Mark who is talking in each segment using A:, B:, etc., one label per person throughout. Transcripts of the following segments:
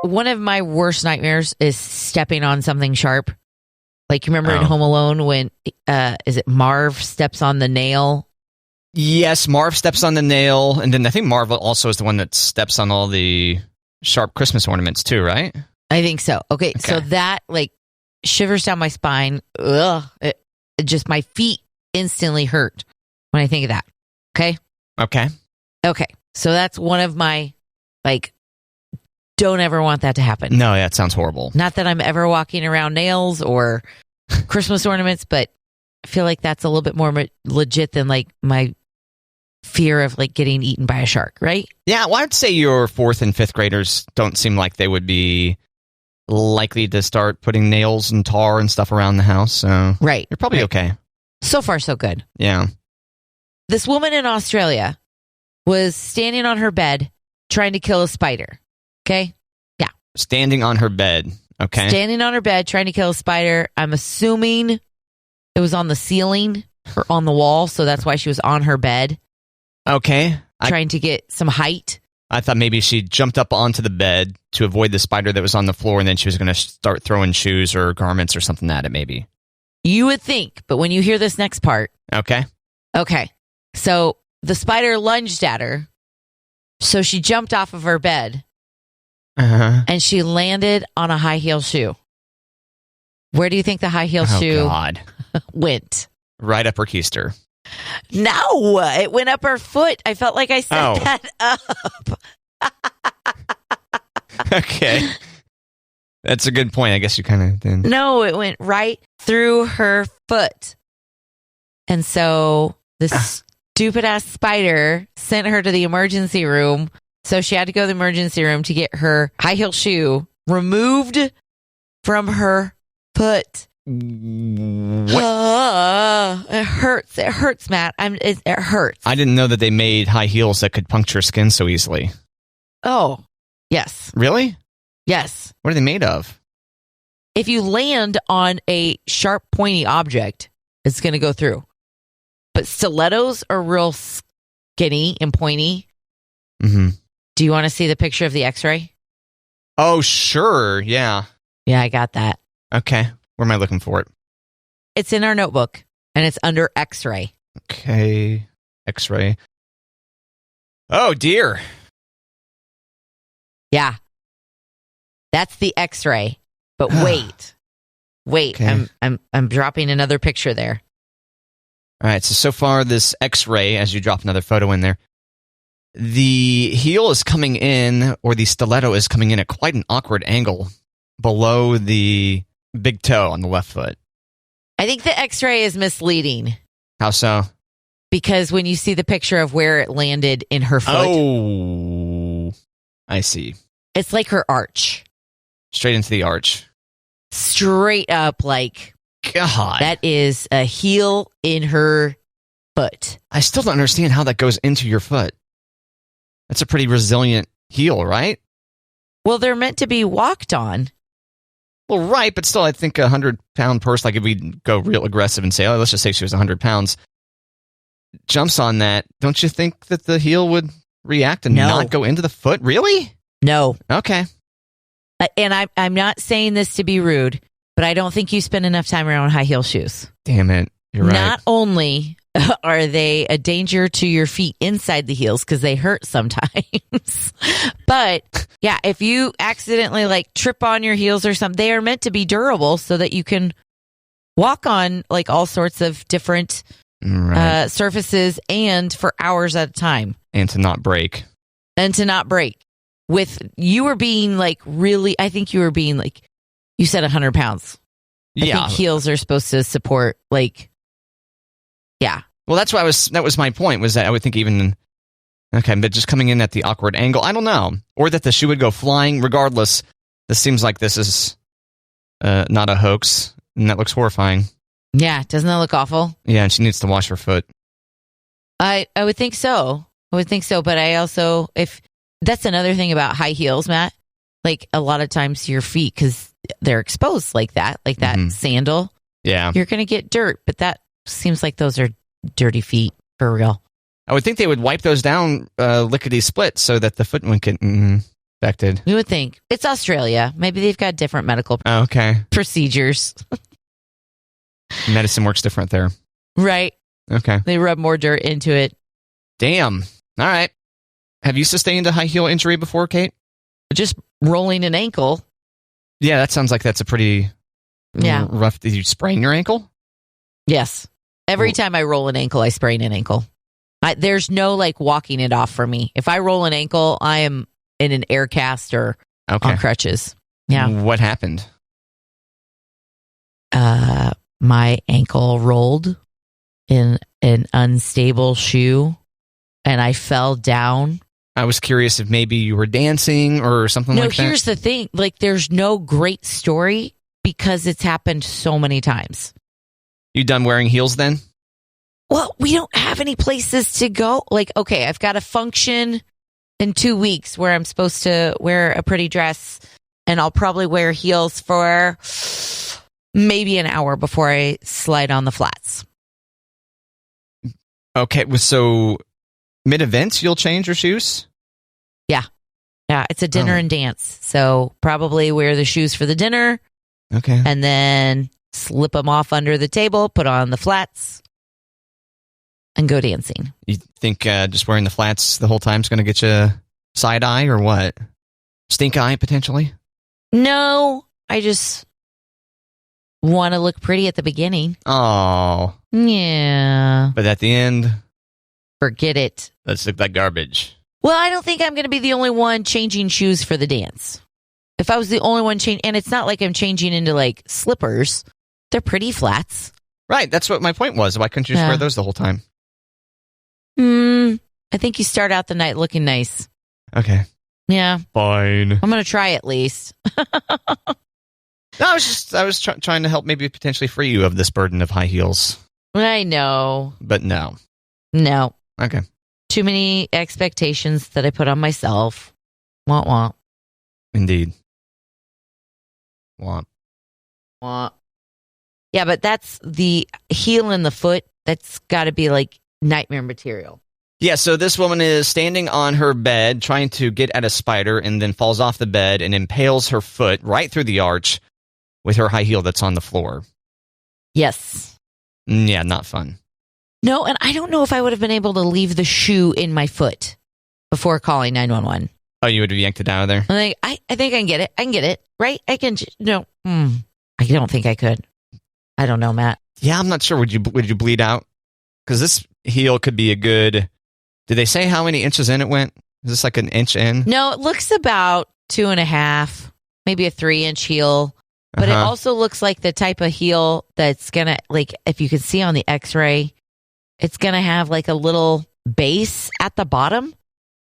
A: One of my worst nightmares is stepping on something sharp. Like, you remember in Home Alone when, is it Marv steps on the nail?
B: Yes, Marv steps on the nail, and then I think Marv also is the one that steps on all the sharp Christmas ornaments too, right?
A: I think so. Okay. So that, like, shivers down my spine. Ugh. It just, my feet instantly hurt when I think of that. Okay? Okay. So that's one of my, like, don't ever want that to happen.
B: No, that sounds horrible.
A: Not that I'm ever walking around nails or Christmas ornaments, but I feel like that's a little bit more legit than, like, my fear of, like, getting eaten by a shark, right?
B: Yeah, well, I'd say your 4th and 5th graders don't seem like they would be likely to start putting nails and tar and stuff around the house. So
A: right.
B: You're probably okay.
A: So far, so good.
B: Yeah.
A: This woman in Australia was standing on her bed trying to kill a spider. Okay? Yeah.
B: Standing on her bed. Okay.
A: Standing on her bed trying to kill a spider. I'm assuming it was on the ceiling or on the wall, so that's why she was on her bed.
B: Okay.
A: Trying to get some height.
B: I thought maybe she jumped up onto the bed to avoid the spider that was on the floor, and then she was going to start throwing shoes or garments or something at it, maybe.
A: You would think, but when you hear this next part.
B: Okay.
A: So the spider lunged at her, so she jumped off of her bed, and she landed on a high heel shoe. Where do you think the high heel shoe went?
B: Right up her keister.
A: No, it went up her foot. I felt like I set that up.
B: Okay. That's a good point. I guess you kind of did.
A: No, it went right through her foot. And so this stupid-ass spider sent her to the emergency room. So she had to go to the emergency room to get her high-heel shoe removed from her foot.
B: What?
A: It hurts. It hurts, Matt. It hurts.
B: I didn't know that they made high heels that could puncture skin so easily.
A: Oh, yes.
B: Really?
A: Yes.
B: What are they made of?
A: If you land on a sharp, pointy object, it's going to go through. But stilettos are real skinny and pointy.
B: Mm-hmm.
A: Do you want to see the picture of the x-ray?
B: Oh, sure. Yeah.
A: Yeah, I got that.
B: Okay. Where am I looking for it?
A: It's in our notebook, and it's under x-ray.
B: Okay. X-ray. Oh, dear.
A: Yeah. That's the x-ray. But wait.
B: Okay.
A: I'm dropping another picture there.
B: All right. So far, this x-ray, as you drop another photo in there, the heel is coming in, or the stiletto is coming in at quite an awkward angle below the big toe on the left foot.
A: I think the x-ray is misleading.
B: How so?
A: Because when you see the picture of where it landed in her foot.
B: Oh, I see.
A: It's like her arch.
B: Straight into the arch.
A: Straight up, like,
B: God.
A: that is a heel in her foot.
B: I still don't understand how that goes into your foot. That's a pretty resilient heel, right?
A: Well, they're meant to be walked on.
B: Well, right, but still, I think a 100-pound person, like if we go real aggressive and say, oh, let's just say she was 100 pounds, jumps on that, don't you think that the heel would react and not go into the foot? Really?
A: No.
B: Okay.
A: And I'm not saying this to be rude, but I don't think you spend enough time around high heel shoes.
B: Damn it. You're right.
A: Not only are they a danger to your feet inside the heels because they hurt sometimes, but yeah, if you accidentally like trip on your heels or something, they are meant to be durable so that you can walk on like all sorts of different surfaces and for hours at a time.
B: And to not break.
A: With you were being like really, I think you were being like, you said 100 pounds. I think heels are supposed to support like, yeah.
B: Well, that was my point, was that I would think even, okay, but just coming in at the awkward angle, I don't know. Or that the shoe would go flying. Regardless, this seems like this is not a hoax, and that looks horrifying.
A: Yeah, doesn't that look awful?
B: Yeah, and she needs to wash her foot.
A: I would think so. But I also, if that's another thing about high heels, Matt, like a lot of times your feet, because they're exposed like that sandal.
B: Yeah.
A: You're going to get dirt, but that seems like those are dirty feet for real.
B: I would think they would wipe those down lickety-split so that the foot wouldn't get expected.
A: You would think. It's Australia. Maybe they've got different medical procedures.
B: Medicine works different there.
A: Right.
B: Okay.
A: They rub more dirt into it.
B: Damn. All right. Have you sustained a high heel injury before, Kate?
A: Just rolling an ankle.
B: Yeah, that sounds like that's a pretty rough. Did you sprain your ankle?
A: Yes. Every time I roll an ankle, I sprain an ankle. There's no walking it off for me. If I roll an ankle, I am in an air cast or on crutches. Yeah.
B: What happened?
A: My ankle rolled in an unstable shoe and I fell down.
B: I was curious if maybe you were dancing or something like that.
A: No, here's the thing. There's no great story because it's happened so many times.
B: You done wearing heels then?
A: Well, we don't have any places to go. I've got a function in 2 weeks where I'm supposed to wear a pretty dress, and I'll probably wear heels for maybe an hour before I slide on the flats.
B: Okay, so mid-event, you'll change your shoes?
A: Yeah. Yeah, it's a dinner and dance. So probably wear the shoes for the dinner.
B: Okay.
A: And then slip them off under the table, put on the flats, and go dancing.
B: You think just wearing the flats the whole time is going to get you side eye or what? Stink eye, potentially?
A: No, I just want to look pretty at the beginning.
B: Oh.
A: Yeah.
B: But at the end,
A: forget it.
B: Let's look like garbage.
A: Well, I don't think I'm going to be the only one changing shoes for the dance. If I was the only one changing, and it's not like I'm changing into slippers. They're pretty flats.
B: Right, that's what my point was. Why couldn't you just wear those the whole time?
A: I think you start out the night looking nice.
B: Okay.
A: Yeah.
B: Fine.
A: I'm going to try at least.
B: No, I was trying to help maybe potentially free you of this burden of high heels.
A: I know.
B: But no.
A: No.
B: Okay.
A: Too many expectations that I put on myself. Womp womp.
B: Indeed. Womp.
A: Womp. Yeah, but that's the heel in the foot. That's got to be nightmare material.
B: Yeah, so this woman is standing on her bed trying to get at a spider and then falls off the bed and impales her foot right through the arch with her high heel that's on the floor.
A: Yes.
B: Yeah, not fun.
A: No, and I don't know if I would have been able to leave the shoe in my foot before calling 911.
B: Oh, you would have yanked it out of there?
A: I think I can get it. I can get it, right? I can. No, I don't think I could. I don't know, Matt.
B: Yeah, I'm not sure. Would you bleed out? Because this heel could be a good. Did they say how many inches in it went? Is this an inch in?
A: No, it looks about 2.5, maybe a 3-inch heel. But it also looks like the type of heel that's gonna if you can see on the X-ray, it's gonna have a little base at the bottom,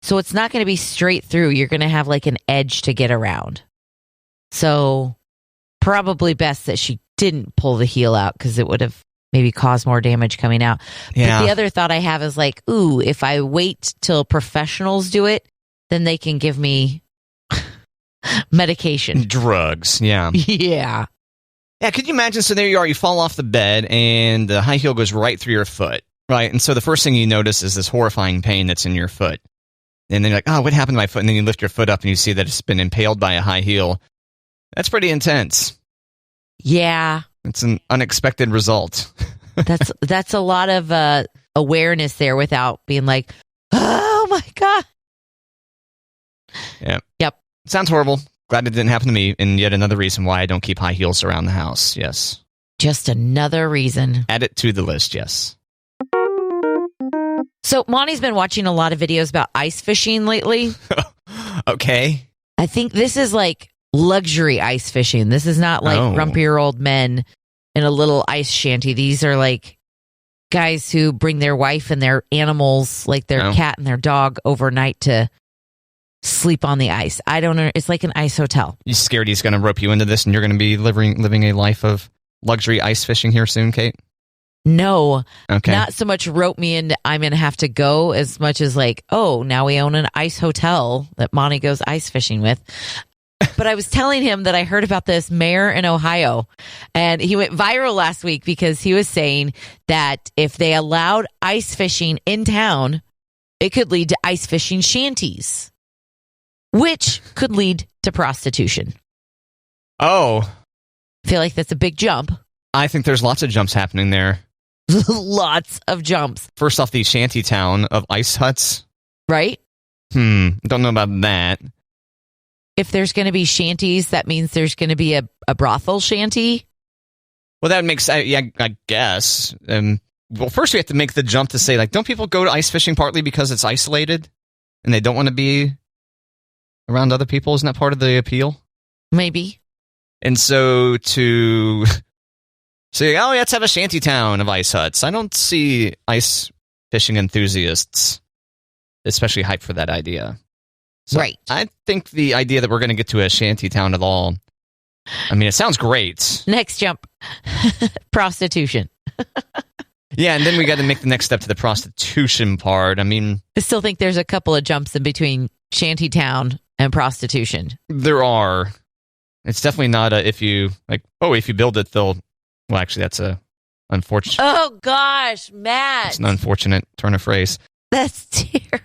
A: so it's not gonna be straight through. You're gonna have an edge to get around. So probably best that she didn't pull the heel out because it would have maybe caused more damage coming out.
B: Yeah.
A: But the other thought I have is ooh, if I wait till professionals do it, then they can give me medication.
B: Drugs, yeah.
A: Yeah.
B: Yeah, could you imagine? So there you are, you fall off the bed and the high heel goes right through your foot, right? And so the first thing you notice is this horrifying pain that's in your foot. And then you're like, oh, what happened to my foot? And then you lift your foot up and you see that it's been impaled by a high heel. That's pretty intense.
A: Yeah.
B: It's an unexpected result.
A: That's a lot of awareness there without being oh my God.
B: Yeah.
A: Yep.
B: Sounds horrible. Glad it didn't happen to me. And yet another reason why I don't keep high heels around the house. Yes.
A: Just another reason.
B: Add it to the list. Yes.
A: So Monty's been watching a lot of videos about ice fishing lately.
B: Okay.
A: I think this is luxury ice fishing. This is not rumpier old men in a little ice shanty. These are guys who bring their wife and their animals, their cat and their dog, overnight to sleep on the ice. I don't know. It's like an ice hotel.
B: You scared he's going to rope you into this and you're going to be living a life of luxury ice fishing here soon, Kate?
A: No.
B: Okay.
A: Not so much rope me into I'm going to have to go as much as oh, now we own an ice hotel that Monty goes ice fishing with. But I was telling him that I heard about this mayor in Ohio, and he went viral last week because he was saying that if they allowed ice fishing in town, it could lead to ice fishing shanties. which could lead to prostitution.
B: Oh,
A: I feel like that's a big jump.
B: I think there's lots of jumps happening there.
A: Lots of jumps.
B: First off, the shanty town of ice huts.
A: Right?
B: Don't know about that.
A: If there's going to be shanties, that means there's going to be a brothel shanty.
B: Well, that makes, I guess. Well, first we have to make the jump to say, like, don't people go to ice fishing partly because it's isolated and they don't want to be around other people? Isn't that part of the appeal?
A: Maybe.
B: And so to say, oh, let's have a shanty town of ice huts. I don't see ice fishing enthusiasts especially hyped for that idea. So
A: right.
B: I think the idea that we're going to get to a shanty town at all, I mean, it sounds great.
A: Next jump, prostitution.
B: Yeah, and then we got to make the next step to the prostitution part. I mean,
A: I still think there's a couple of jumps in between shantytown and prostitution.
B: There are. It's definitely not if you build it, they'll. Well, actually, that's a unfortunate.
A: Oh gosh, Matt!
B: It's an unfortunate turn of phrase.
A: That's terrible.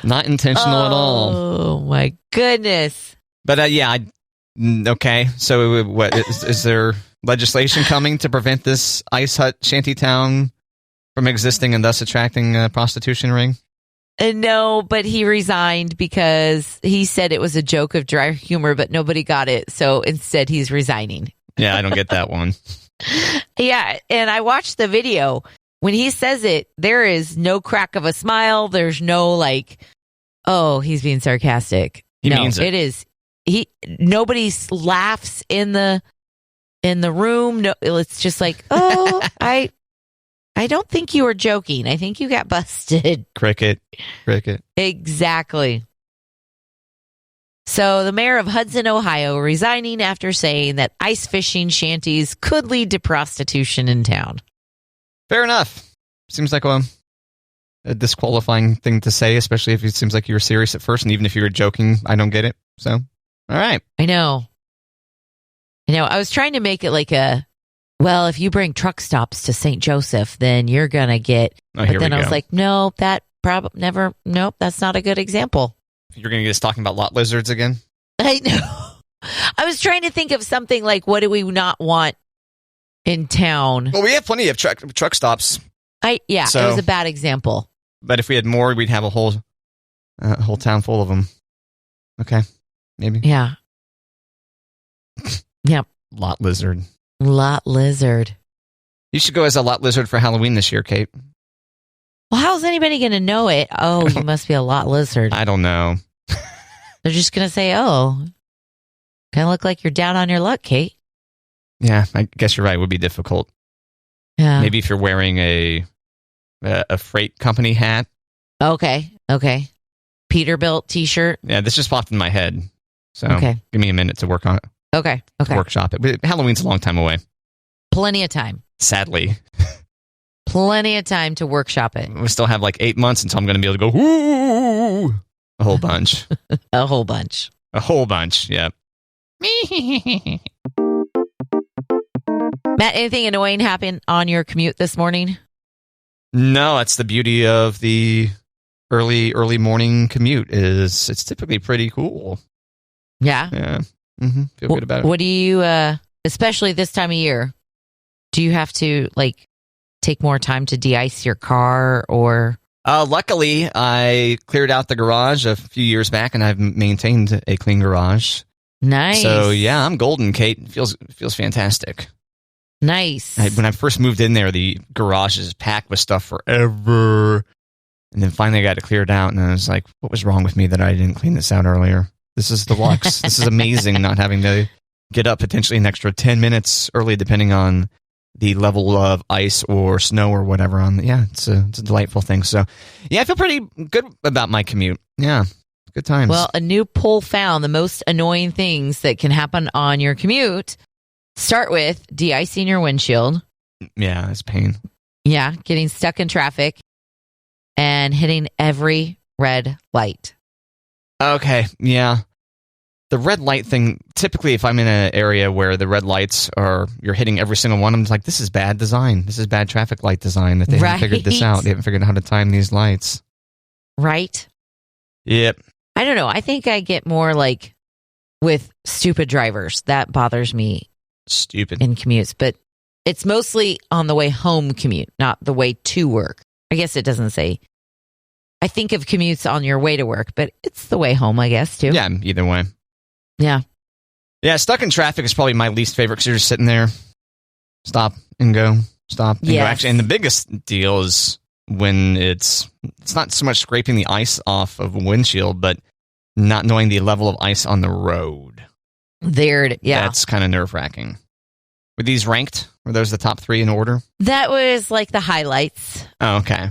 B: Not intentional at all.
A: Oh my goodness!
B: But okay. So, what is there legislation coming to prevent this ice hut shantytown from existing and thus attracting a prostitution ring?
A: No, but he resigned because he said it was a joke of dry humor, but nobody got it. So instead, he's resigning.
B: Yeah, I don't get that one.
A: Yeah, and I watched the video. When he says it, there is no crack of a smile. There's no like, oh, he's being sarcastic.
B: He means it.
A: It is. Nobody laughs in the room. No, it's just like, oh, I don't think you were joking. I think you got busted.
B: Cricket.
A: Exactly. So the mayor of Hudson, Ohio, resigning after saying that ice fishing shanties could lead to prostitution in town.
B: Fair enough. Seems like a disqualifying thing to say, especially if it seems like you were serious at first, and even if you were joking, I don't get it. So, all right.
A: I know. I was trying to make it like if you bring truck stops to St. Joseph, then you're going to get...
B: Oh,
A: but then I was like, no, that's not a good example.
B: You're going to get us talking about lot lizards again?
A: I know. I was trying to think of something like, what do we not want in town?
B: Well, we have plenty of truck stops.
A: It was a bad example.
B: But if we had more, we'd have a whole town full of them. Okay, maybe.
A: Yeah. Yep.
B: Lot lizard. You should go as a lot lizard for Halloween this year, Kate.
A: Well, how's anybody going to know it? Oh, you must be a lot lizard.
B: I don't know.
A: They're just going to say, oh, kind of look like you're down on your luck, Kate.
B: Yeah, I guess you're right. It would be difficult.
A: Yeah.
B: Maybe if you're wearing a freight company hat.
A: Okay. Peterbilt t-shirt.
B: Yeah, this just popped in my head. So
A: give
B: me a minute to work on it.
A: Okay.
B: To workshop it. But Halloween's a long time away.
A: Plenty of time.
B: Sadly.
A: Plenty of time to workshop it.
B: We still have like 8 months until I'm going to be able to go, whoo, a whole bunch.
A: A whole bunch.
B: Yeah.
A: Matt, anything annoying happen on your commute this morning?
B: No, that's the beauty of the early morning commute is it's typically pretty cool.
A: Yeah?
B: Yeah. Mm-hmm. Feel good about it.
A: What do you, especially this time of year, do you have to take more time to de-ice your car or?
B: Luckily, I cleared out the garage a few years back and I've maintained a clean garage.
A: Nice.
B: So yeah, I'm golden, Kate. It feels fantastic.
A: Nice.
B: When I first moved in there, the garage is packed with stuff forever. And then finally I got to clear it out and I was like, what was wrong with me that I didn't clean this out earlier? This is deluxe. This is amazing not having to get up potentially an extra 10 minutes early depending on the level of ice or snow or whatever. It's a delightful thing. So yeah, I feel pretty good about my commute. Yeah, good times.
A: Well, a new poll found the most annoying things that can happen on your commute start with de-icing your windshield.
B: Yeah, it's pain.
A: Yeah, getting stuck in traffic and hitting every red light.
B: Okay, yeah. The red light thing, typically if I'm in an area where the red lights you're hitting every single one, I'm just like, this is bad design. This is bad traffic light design that they haven't figured this out. They haven't figured out how to time these lights.
A: Right.
B: Yep.
A: I don't know. I think I get more like with stupid drivers. That bothers me
B: Stupid.
A: in commutes, but it's mostly on the way home commute, not the way to work. I guess it doesn't say. I think of commutes on your way to work, but it's the way home, I guess, too.
B: Yeah, either way.
A: Yeah.
B: Yeah, stuck in traffic is probably my least favorite because you're just sitting there. Stop and go. Stop and go.
A: Yes.
B: Actually, and the biggest deal is when it's not so much scraping the ice off of a windshield, but not knowing the level of ice on the road.
A: Yeah.
B: That's kind of nerve-wracking. Were these ranked? Were those the top 3 in order?
A: That was like the highlights.
B: Oh, okay.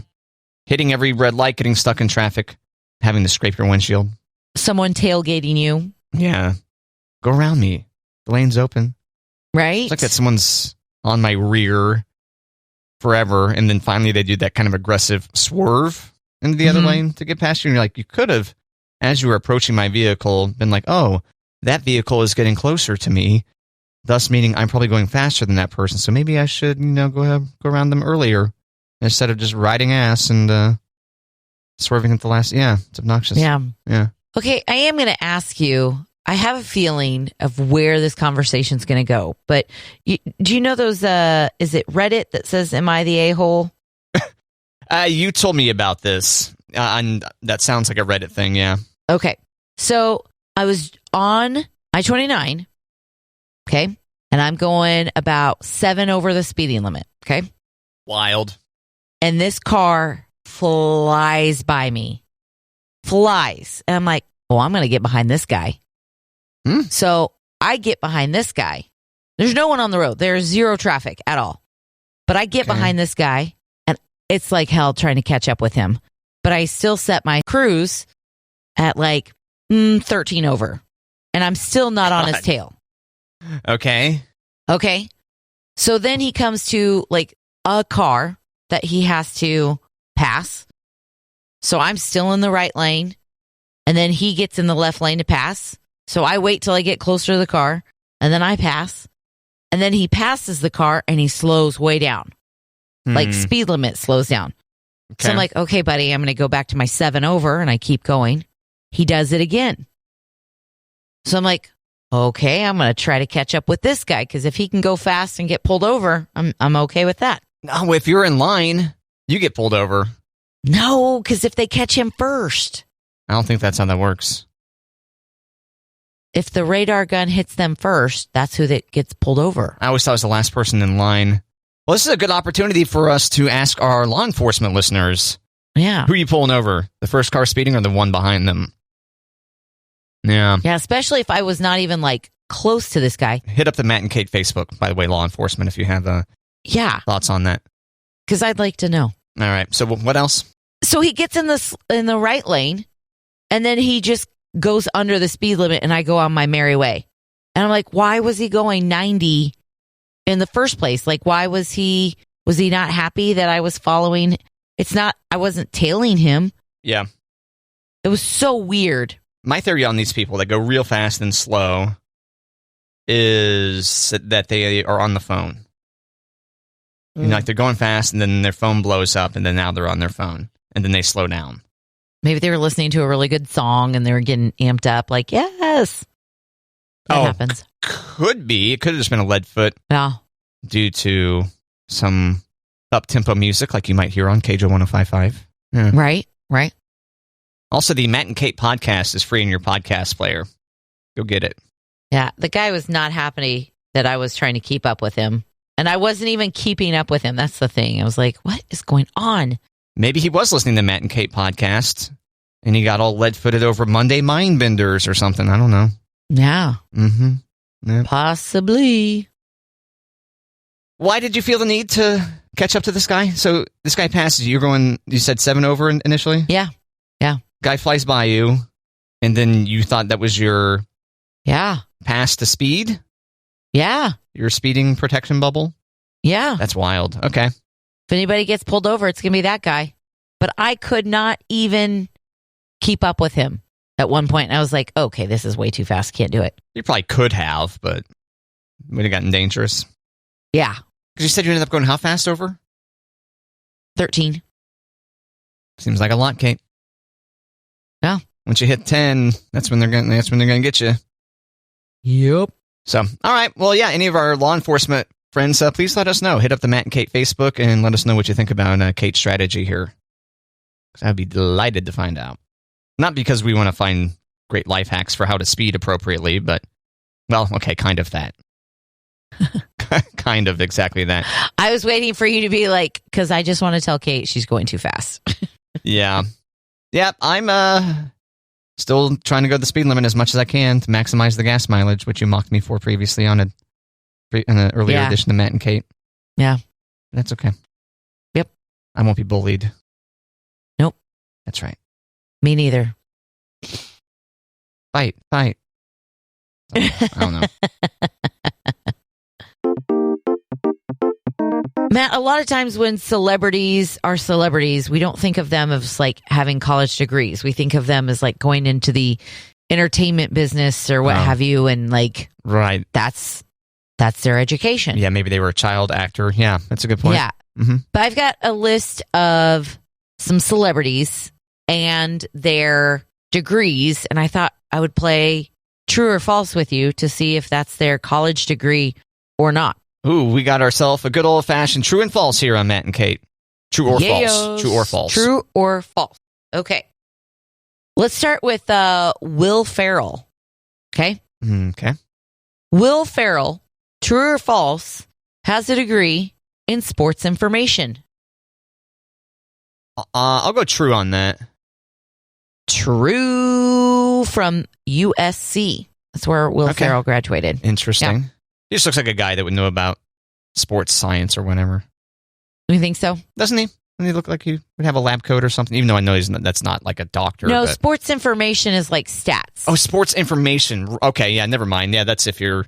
B: Hitting every red light, getting stuck in traffic, having to scrape your windshield.
A: Someone tailgating you.
B: Yeah. Go around me. The lane's open.
A: Right?
B: It's like that someone's on my rear forever, and then finally they do that kind of aggressive swerve into the other lane to get past you, and you're like, you could have, as you were approaching my vehicle, been like, oh, that vehicle is getting closer to me, thus meaning I'm probably going faster than that person, so maybe I should, go around them earlier instead of just riding ass and swerving at the last. Yeah, it's obnoxious.
A: Yeah.
B: Okay,
A: I am going to ask you, I have a feeling of where this conversation's going to go, but do you know those, is it Reddit that says, am I the a-hole?
B: You told me about this, and that sounds like a Reddit thing, yeah.
A: Okay, so I was on I-29, okay, and I'm going about 7 over the speeding limit, okay?
B: Wild.
A: And this car flies by me. Flies. And I'm like, oh, I'm going to get behind this guy. So I get behind this guy. There's no one on the road. There's zero traffic at all. But I get behind this guy, and it's like hell trying to catch up with him. But I still set my cruise at like 13 over. And I'm still not on his tail.
B: Okay.
A: So then he comes to like a car that he has to pass. So I'm still in the right lane. And then he gets in the left lane to pass. So I wait till I get closer to the car. And then I pass. And then he passes the car and he slows way down. Like speed limit slows down. Okay. So I'm like, okay, buddy, I'm going to go back to my 7 over. And I keep going. He does it again. So I'm like, okay, I'm going to try to catch up with this guy. Because if he can go fast and get pulled over, I'm okay with that.
B: No, if you're in line, you get pulled over.
A: No, because if they catch him first.
B: I don't think that's how that works.
A: If the radar gun hits them first, that's who that gets pulled over.
B: I always thought it was the last person in line. Well, this is a good opportunity for us to ask our law enforcement listeners.
A: Yeah.
B: Who are you pulling over? The first car speeding or the one behind them? Yeah.
A: Yeah, especially if I was not even like close to this guy.
B: Hit up the Matt and Kate Facebook, by the way, law enforcement, if you have thoughts on that.
A: Because I'd like to know.
B: All right. So what else?
A: So he gets in the right lane, and then he just goes under the speed limit, and I go on my merry way. And I'm like, why was he going 90 in the first place? Like, why was he not happy that I was following? I wasn't tailing him.
B: Yeah.
A: It was so weird.
B: My theory on these people that go real fast and slow is that they are on the phone. Like they're going fast and then their phone blows up and then now they're on their phone and then they slow down.
A: Maybe they were listening to a really good song and they were getting amped up like, yes. That happens.
B: Could be. It could have just been a lead foot.
A: Yeah.
B: Due to some up-tempo music like you might hear on KJ 105.5. Yeah.
A: Right.
B: Also, the Matt and Kate podcast is free in your podcast player. Go get it.
A: Yeah. The guy was not happy that I was trying to keep up with him. And I wasn't even keeping up with him. That's the thing. I was like, what is going on?
B: Maybe he was listening to Matt and Kate podcast and he got all lead-footed over Monday Mind Benders or something. I don't know.
A: Yeah.
B: Mm-hmm. Yeah.
A: Possibly.
B: Why did you feel the need to catch up to this guy? So this guy passes you. You said 7 over initially?
A: Yeah.
B: Guy flies by you, and then you thought that was your pass to speed?
A: Yeah.
B: Your speeding protection bubble?
A: Yeah.
B: That's wild. Okay.
A: If anybody gets pulled over, it's going to be that guy. But I could not even keep up with him at one point. And I was like, okay, this is way too fast. Can't do it.
B: You probably could have, but it would have gotten dangerous.
A: Yeah.
B: Because you said you ended up going how fast over?
A: 13.
B: Seems like a lot, Kate.
A: Yeah.
B: Once you hit 10, that's when they're gonna get you.
A: Yep.
B: So, all right. Well, yeah. Any of our law enforcement friends, please let us know. Hit up the Matt and Kate Facebook and let us know what you think about Kate's strategy here. 'Cause I'd be delighted to find out. Not because we want to find great life hacks for how to speed appropriately, but well, okay, kind of that. Kind of exactly that.
A: I was waiting for you to be like, because I just want to tell Kate she's going too fast.
B: Yeah. Yeah, I'm still trying to go the speed limit as much as I can to maximize the gas mileage, which you mocked me for previously in an earlier edition of Matt and Kate.
A: Yeah.
B: That's okay.
A: Yep.
B: I won't be bullied.
A: Nope.
B: That's right.
A: Me neither.
B: Fight. I don't know.
A: Matt, a lot of times when celebrities are celebrities, we don't think of them as like having college degrees. We think of them as like going into the entertainment business or what have you, and like
B: right.
A: That's their education.
B: Yeah, maybe they were a child actor. Yeah, that's a good point.
A: Yeah.
B: Mm-hmm.
A: But I've got a list of some celebrities and their degrees, and I thought I would play true or false with you to see if that's their college degree or not.
B: Ooh, we got ourselves a good old-fashioned true and false here on Matt and Kate. True or false? True or false?
A: True or false. Okay. Let's start with Will Ferrell. Okay?
B: Okay.
A: Will Ferrell, true or false, has a degree in sports information.
B: I'll go true on that.
A: True from USC. That's where Will Ferrell graduated.
B: Interesting.
A: Yeah.
B: He just looks like a guy that would know about sports science or whatever.
A: You think so?
B: Doesn't he? Doesn't he look like he would have a lab coat or something? Even though I know that's not like a doctor.
A: No,
B: but
A: sports information is like stats.
B: Oh, sports information. Okay, yeah, never mind. Yeah, that's if you're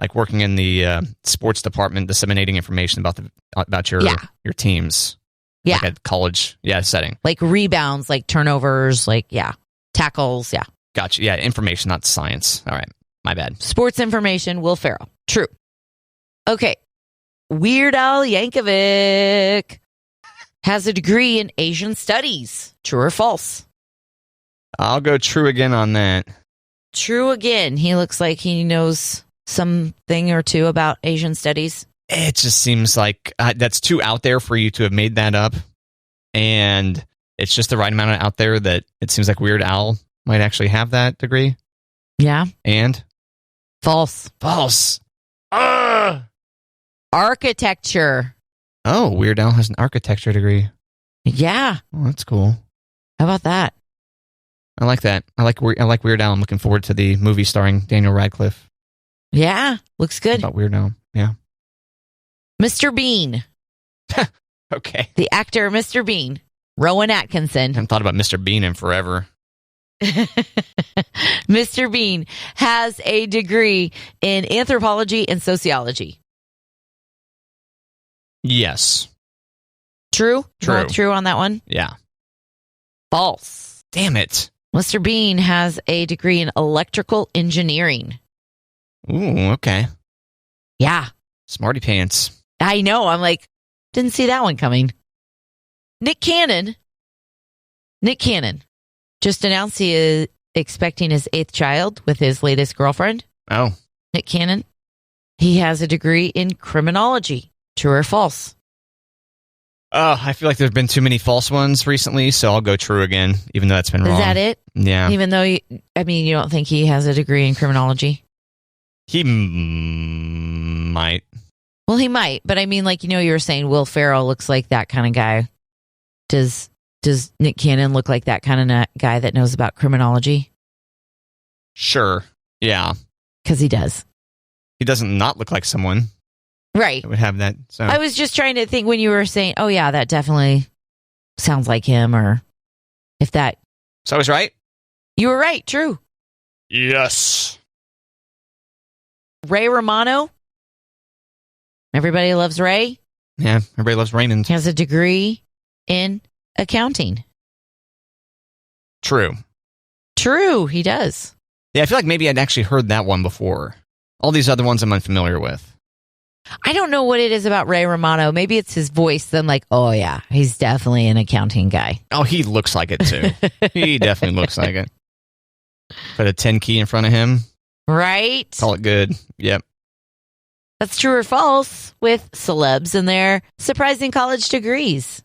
B: like working in the sports department, disseminating information about your teams.
A: Yeah.
B: Like a college setting.
A: Like rebounds, like turnovers, like, tackles,
B: Gotcha. Yeah, information, not science. All right, my bad.
A: Sports information, Will Ferrell. True. Okay. Weird Al Yankovic has a degree in Asian studies. True or false?
B: I'll go true again on that.
A: True again. He looks like he knows something or two about Asian studies.
B: It just seems like that's too out there for you to have made that up. And it's just the right amount of out there that it seems like Weird Al might actually have that degree.
A: Yeah.
B: And?
A: False. Architecture.
B: Oh, Weird Al has an architecture degree.
A: Yeah.
B: Oh, that's cool.
A: How about that?
B: I like that. I like Weird Al. I'm looking forward to the movie starring Daniel Radcliffe.
A: Yeah. Looks good.
B: About Weird Al. Yeah.
A: Mr. Bean.
B: Okay.
A: The actor Mr. Bean. Rowan Atkinson.
B: I haven't thought about Mr. Bean in forever.
A: Mr. Bean has a degree in anthropology and sociology.
B: Yes.
A: True? True on that one?
B: Yeah.
A: False.
B: Damn it.
A: Mr. Bean has a degree in electrical engineering.
B: Ooh, okay.
A: Yeah.
B: Smarty pants.
A: I know. I'm like, didn't see that one coming. Nick Cannon just announced he is expecting his 8th child with his latest girlfriend.
B: Oh.
A: Nick Cannon. He has a degree in criminology. True or false?
B: I feel like there's been too many false ones recently, so I'll go true again, even though that's been wrong.
A: Is that it?
B: Yeah.
A: Even though, you don't think he has a degree in criminology?
B: He might.
A: Well, he might, but you were saying Will Ferrell looks like that kind of guy. Does Nick Cannon look like that kind of guy that knows about criminology?
B: Sure. Yeah.
A: Because he does.
B: He doesn't not look like someone.
A: Right.
B: That would have that. So
A: I was just trying to think when you were saying, oh, yeah, that definitely sounds like him, or if that.
B: So I was right?
A: You were right. True.
B: Yes.
A: Ray Romano. Everybody loves Ray.
B: Yeah, everybody loves Raymond.
A: He has a degree in accounting.
B: True,
A: he does.
B: Yeah, I feel like maybe I'd actually heard that one before. All these other ones I'm unfamiliar with.
A: I don't know what it is about Ray Romano. Maybe it's his voice. I'm like, oh, yeah, he's definitely an accounting guy.
B: Oh, he looks like it, too. He definitely looks like it. Put a 10 key in front of him.
A: Right?
B: Call it good. Yep.
A: That's true or false with celebs and their surprising college degrees.